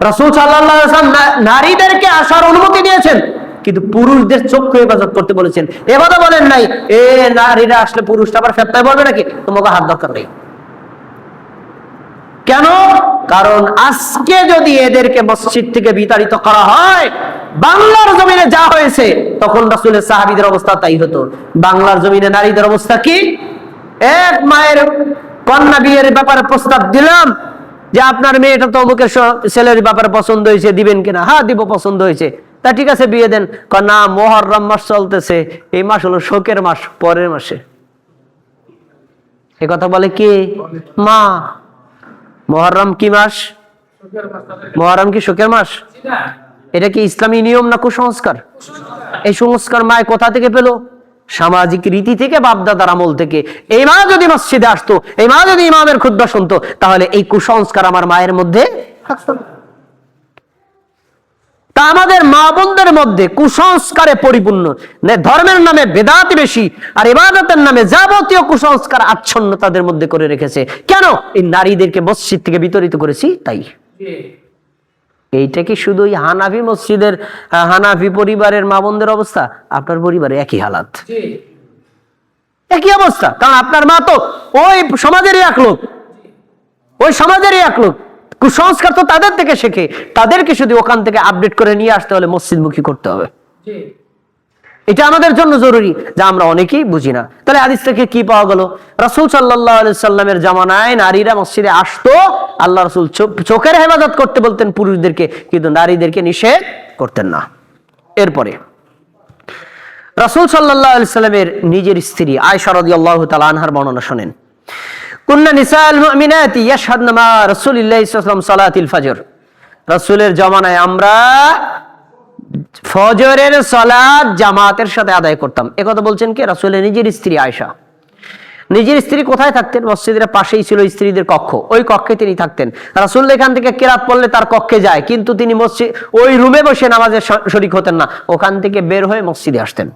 রাসূল সাল্লাল্লাহু আলাইহি ওয়াসাল্লাম নারীদেরকে আসার অনুমতি দিয়েছেন, কিন্তু পুরুষদের চক্ষু ইবাদত করতে বলেছেন। এ কথা বলেন নাই এ নারীরা আসলে পুরুষটা আবার ফেতনায় বলবে নাকি, তোমাকে হাত দরকার নেই। কেন? কারণ আজকে যদি এদেরকে মসজিদ থেকে বিতাড়িত করা হয়, বাংলার জমিনে যা হয়েছে তখন রাসূলের সাহাবীদের অবস্থা তাই হতো। বাংলার জমিনে নারীদের অবস্থা কি? এক মায়ের কন্যা বিয়ের ব্যাপারে প্রস্তাব দিলাম যে আপনার মেয়েটা তো অমুকের ছেলের ব্যাপারে পছন্দ হয়েছে, দিবেন কিনা? হ্যাঁ দিব, পছন্দ হয়েছে, তা ঠিক আছে বিয়ে দেন। না, মুহররম মাস চলতেছে, এই মাস হলো শোকের মাস, পরের মাসে। এ কথা বলে কি মা? মুহররম কি মাস? মুহররম কি শোকের মাস? এটা কি ইসলামী নিয়ম না কুসংস্কার? এই সংস্কার মায় কোথা থেকে পেল? সামাজিক রীতি থেকে, বাপদাদার আমল থেকে। এই মা যদি মসজিদে আসতো, এই মা যদি ইমামের খুতবা শুনতো, তাহলে এই কুসংস্কার আমার মায়ের মধ্যে থাকতো না। তা আমাদের মা বোনদের মধ্যে কুসংস্কারে পরিপূর্ণ, ধর্মের নামে বেদাত বেশি, আর ইবাদতের নামে যাবতীয় কুসংস্কার আচ্ছন্ন তাদের মধ্যে করে রেখেছে। কেন? এই নারীদেরকে মসজিদ থেকে বিতাড়িত করেছি তাই। এইটা কি শুধু হানাফি মসজিদের, হানাফি পরিবারের মা বোনদের অবস্থা? আপনার পরিবারে একই হালাত, একই অবস্থা। কারণ আপনার মা তো ওই সমাজেরই এক লোক, ওই সমাজেরই এক লোক। কুসংস্কার তো তাদের থেকে শেখে, তাদেরকে শুধু ওখান থেকে আপডেট করে নিয়ে আসতে হলে মসজিদমুখী করতে হবে। এটা আমাদের জন্য জরুরি, যা আমরা অনেকেই বুঝি না। তাহলে হাদিস থেকে কি পাওয়া গেল? রাসূল সাল্লাল্লাহু আলাইহি সাল্লামের জামানায় নারীরা মসজিদে আসতো, আল্লাহ রাসূল চোখের হেফাজত করতে বলতেন পুরুষদেরকে, কিন্তু নারীদেরকে নিষেধ করতেন না। এরপরে রাসূল সাল্লাল্লাহু আলাইহি সাল্লামের নিজের স্ত্রী আয়েশা রাদিয়াল্লাহু তাআলা আনহার বর্ণনা শুনেন। কুন্না নিসাউল মুমিনাতি ইয়াশহাদনা মা রাসূলিল্লাহি সাল্লাল্লাহু আলাইহি ওয়াসাল্লাম সালাতিল ফজর। রাসূলের জামানায় আমরা ফজরের সালাত জামাতের সাথে আদায় করতাম। একথা বলছেন কে? রাসূলের নিজের স্ত্রী আয়েশা। নিজের স্ত্রী কোথায় থাকতেন? মসজিদের পাশেই ছিল স্ত্রীদের কক্ষ, ওই কক্ষে তিনি থাকতেন। রাসূল এখান থেকে কেরাত পড়লে তার কক্ষে যায়, কিন্তু তিনি মসজিদ ওই রুমে বসে নামাজে শরীক হতেন না, ওখান থেকে বের হয়ে মসজিদে আসতেন,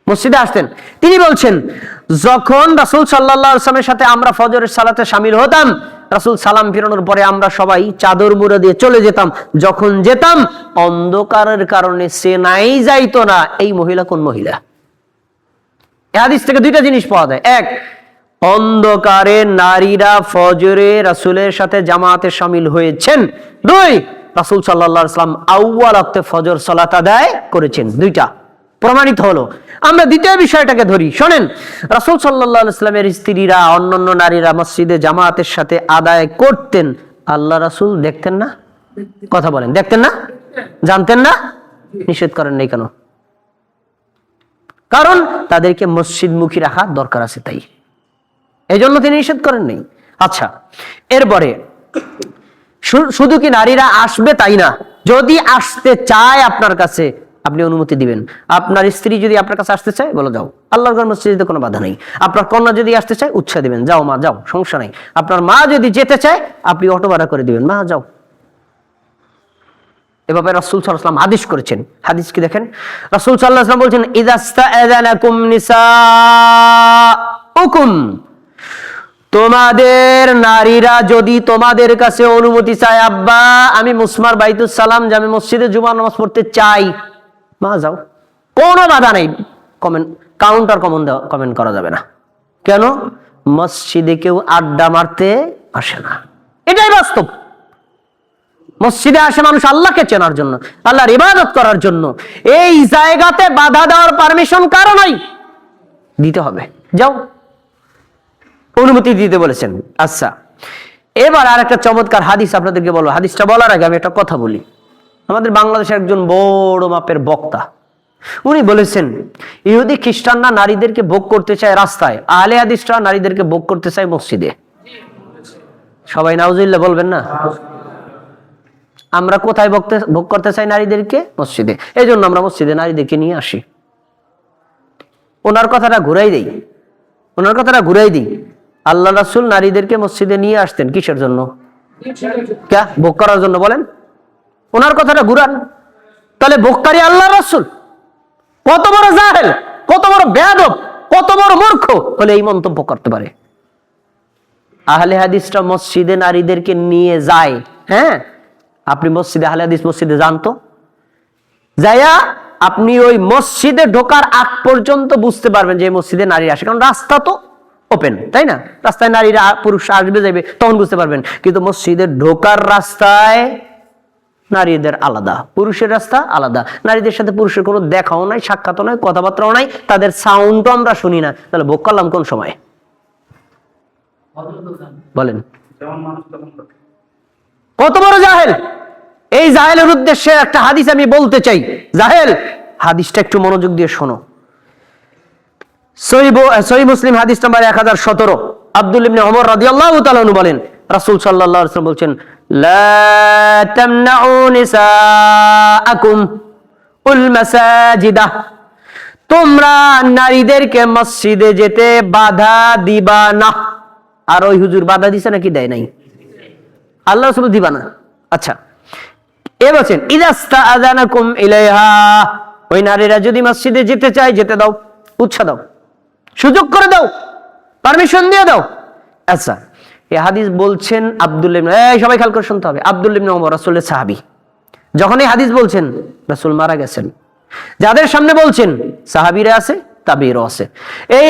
মসজিদে আসতেন। তিনি বলছেন, যখন রাসূল সাল্লাল্লাহু আলাইহি ওয়াসাল্লামের সাথে আমরা ফজরের সালাতে শামিল হতাম, রাসূল সালাম ফিরানোর পরে আমরা সবাই চাদর মুড়ে দিয়ে চলে যেতাম। যখন যেতাম, অন্ধকারের কারণে চেনাই যাইতো না এই মহিলা কোন মহিলা। এই হাদিস থেকে দুইটা জিনিস পাওয়া যায়। এক, অন্ধকারে নারীরা ফজরে রাসূলের সাথে জামাতে শামিল হয়েছেন। দুই, রাসূল সাল্লাল্লাহু আলাইহি ওয়াসাল্লাম আউয়াল ওয়াক্তে ফজর সালাত আদায় করেছেন। দুইটা প্রমাণিত হলো। আমরা দ্বিতীয় বিষয়টাকে ধরি, শোনেন। রাসূল সাল্লাল্লাহু আলাইহি ওয়াসাল্লামের স্ত্রীরা, অন্যান্য নারীরা মসজিদে জামাতের সাথে আদায় করতেন, আল্লাহ রাসূল দেখতেন না? কথা বলেন, দেখতেন না? জানতেন না? নিষেধ করেন নাই কেন? কারণ তাদেরকে মসজিদমুখী রাখা দরকার আছে, তাই এই জন্য তিনি নিষেধ করেন নাই। আচ্ছা, এরপরে শুধু কি নারীরা আসবে তাই না, যদি আসতে চায় আপনার কাছে আপনি অনুমতি দিবেন। আপনার স্ত্রী যদি আপনার কাছে আসতে চায়, বলে যাও, আল্লাহর ঘর মসজিদে কোনো বাধা নেই। আপনার কন্যা যদি আসতে চায়, উৎসাহ দিবেন, যাও মা যাও, সমস্যা নাই। আপনার মা যদি যেতে চায়, আপনি অটো ভাড়া করে দিবেন, মা যাও। এভাবে রাসূল সাল্লাল্লাহু আলাইহি ওয়াসাল্লাম আদেশ করেছেন। হাদিস কি দেখেন, রাসূল সাল্লাল্লাহু আলাইহি ওয়াসাল্লাম বলছেন, ইযাস্তাআযানাকুম নিসাউকুম, তোমাদের নারীরা যদি তোমাদের কাছে অনুমতি চায়, আব্বা আমি মুসমার বাইতুস সালাম জামে মসজিদে জুমার নামাজ পড়তে চাই, মা যাও, কোনো বাধা নেই। কমেন্ট করা যাবে না। কেন? মসজিদে কেউ আড্ডা মারতে আসে না, এটাই বাস্তব। মসজিদে আসে মানুষ আল্লাহকে চেনার জন্য, আল্লাহর ইবাদত করার জন্য। এই জায়গাতে বাধা দেওয়ার পারমিশন কারো নাই, দিতে হবে, যাও, অনুমতি দিতে বলেছেন। আচ্ছা, এবার আর একটা চমৎকার হাদিস আপনাদেরকে বলবো। হাদিসটা বলার আগে আমি একটা কথা বলি। আমাদের বাংলাদেশের একজন বড় মাপের বক্তা, উনি বলেছেন, ইহুদি খ্রিস্টানরা নারীদেরকে ভোগ করতে চায় রাস্তায়, আহলে হাদিসরা নারীদেরকে ভোগ করতে চায় মসজিদে। সবাই নাউজুবিল্লাহ বলবেন না? আমরা কোথায় ভোগ করতে চাই নারীদেরকে? মসজিদে। এই জন্য আমরা মসজিদে নারীদেরকে নিয়ে আসি। ওনার কথাটা ঘুরাই দিই। আল্লাহ রাসূল নারীদেরকে মসজিদে নিয়ে আসতেন কিসের জন্য? ভোগ করার জন্য। বলেন, ওনার কথাটা ঘুরান। তাহলে ভোগকারী আল্লাহ রাসূল কত বড় জাহেল, কত বড় বেয়াদব, কত বড় মূর্খ হলে এই মন্তব্য করতে পারে? আহলে হাদিসরা মসজিদে নারীদেরকে নিয়ে যায় হ্যাঁ, আপনি মসজিদে আহলে হাদিস মসজিদে যান তো, যাইয়া আপনি ওই মসজিদে ঢোকার আগ পর্যন্ত বুঝতে পারবেন যে মসজিদে নারী আসে, কারণ রাস্তা তো ওপেন, তাই না? রাস্তায় নারীরা পুরুষ আসবে যাবে তখন বুঝতে পারবেন, কিন্তু মসজিদে ঢোকার রাস্তায় নারীদের আলাদা, পুরুষের রাস্তা আলাদা। নারীদের সাথে পুরুষের কোনো দেখাও নাই, সাক্ষাৎও নাই, কথাবার্তাও নাই, তাদের সাউন্ডও আমরা শুনি না। তাহলে ভোগ করলাম কোন সময়? বলেন, কত বড় জাহেল! এই জাহেলের উদ্দেশ্যে একটা হাদিস আমি বলতে চাই। জাহেল, হাদিসটা একটু মনোযোগ দিয়ে শোনো। সহিহ মুসলিম হাদিস নাম্বার 1017, আব্দুল ইবনে ওমর রাদিয়াল্লাহু তাআলা আনহু বলেন, রাসূল সাল্লাল্লাহু আলাইহি ওয়াসাল্লাম বলছেন, লা তামনাউ নিসাআকুম উল মাসাজিদা, তোমরা নারীদেরকে মসজিদে যেতে বাধা দিবা না। আর ওই হুজুর বাধা দিছে নাকি দেয় নাই? আল্লাহ রাসূল দিবা না। আচ্ছা, এ বলেন ইদাস্তাআযানাকুম ইলাইহা, ওই নারীরা যদি মসজিদে যেতে চায় যেতে দাও, উৎসাহ দাও, সুযোগ করে দাও, পারমিশন দিয়ে দাও। আচ্ছা, এই হাদিস বলছেন আব্দুল্লাহ ইবনে, সবাই খেয়াল করে শুনতে হবে, আব্দুল্লাহ ইবনে ওমর রাসূলের সাহাবী। যখন এই হাদিস বলছেন রাসূল মারা গেছেন, যাদের সামনে বলছেন সাহাবীরা আছে, তাবেঈরা আছে। এই